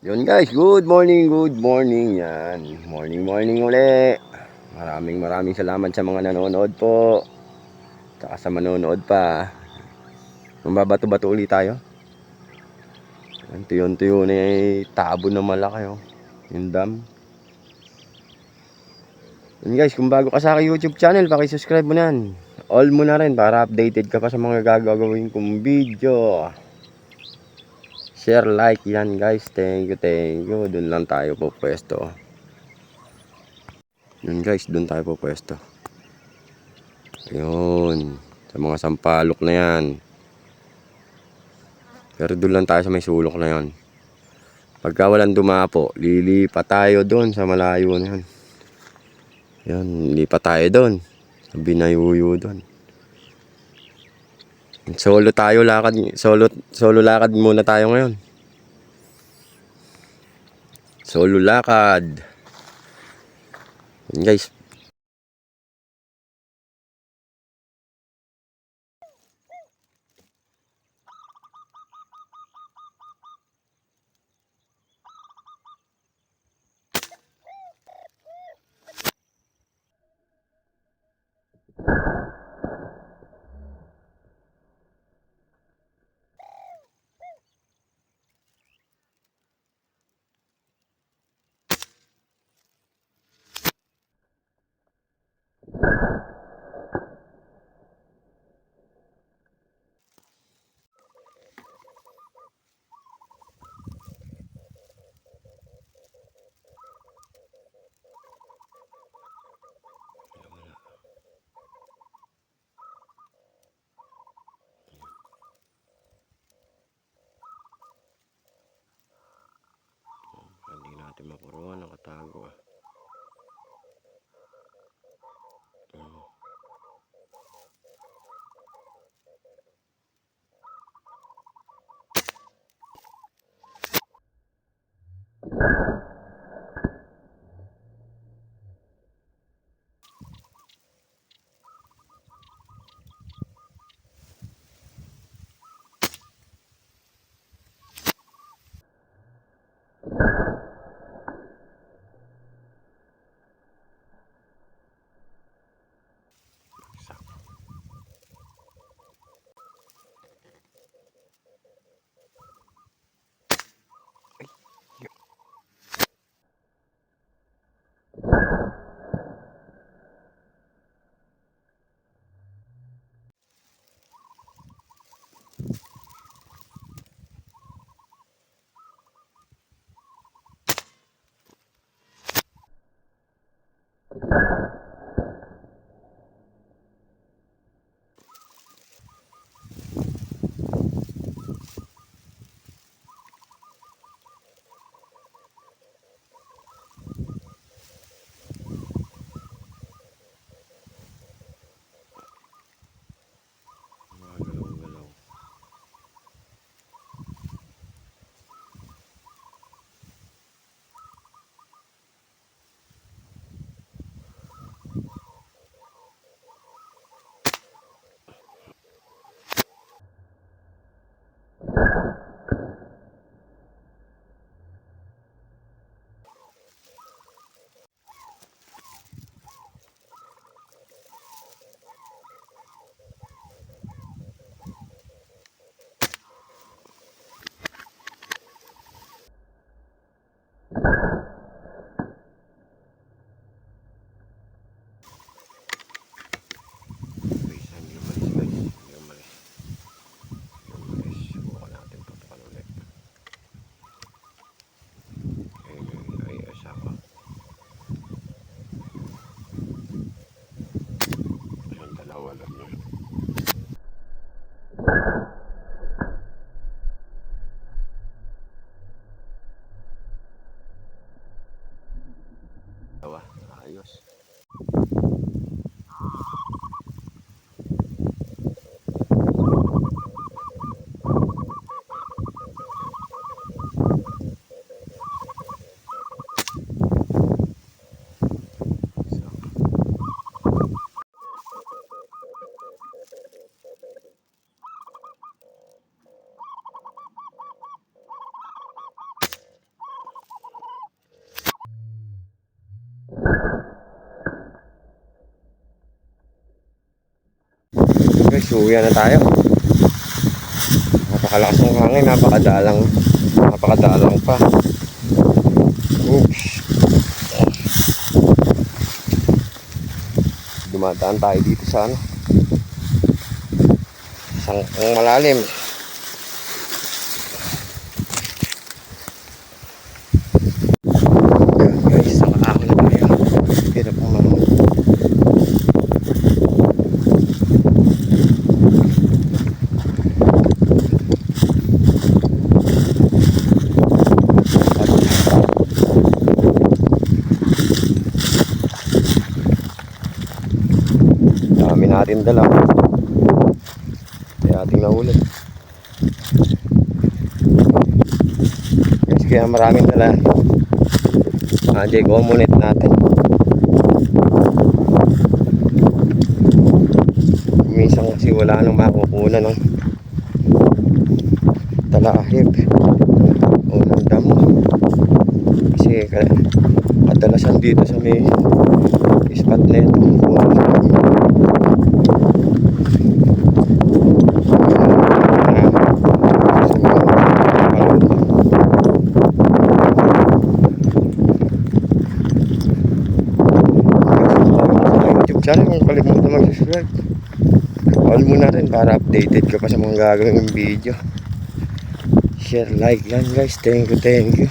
Yun guys, good morning yan. Morning uli. Maraming salamat sa mga nanonood po. Tsaka sa manonood pa. Mababato-bato ulit tayo. Ang tuyon-tuyo na tabo na malaki oh. Yung dam. Yun guys, kung bago ka sa aking YouTube channel, paki-subscribe mo na yan. All mo na rin para updated ka pa sa mga gagawin kong video. Share, like yan guys. Thank you. Doon lang tayo po pwesto. Yun guys, doon tayo po pwesto. Yun. Sa mga sampalok na yan. Pero doon lang tayo sa may sulok na yan. Pagka walang dumapo, lilipat tayo doon sa malayo na yan. Yan, lipat tayo doon. Sa binayuyo doon. Solo tayo lakad. Solo lakad muna tayo ngayon. Solo lakad. Yan guys. Hindi natin mapuruan, nakatago ah. Galaw-galaw. Guys, hindi umalis guys. Hindi umalis. Subukan natin tutukan ulit. Ay, asawa. Ayun, dalawa lang yun. Dalawa, ayos. guys, uwi na tayo. Napakalakas ng hangin, napakadalang pa. Oops. Dumadaan tayo dito sa ano, sangkang malalim. Ayan guys, nakahako na tayo. Hirap ang mga dami natin dala. Kaya ating nahuli. Guys, kaya maraming dala. Community natin. Minsan kasi wala nang makukuha ng talahib o ng damo. Kasi kadalasan dito sa may spot na ito. Channel, kung kalimutan mag-subscribe, all mo na rin para updated ka pa sa mga gagawing video. Share, like yan guys. Thank you.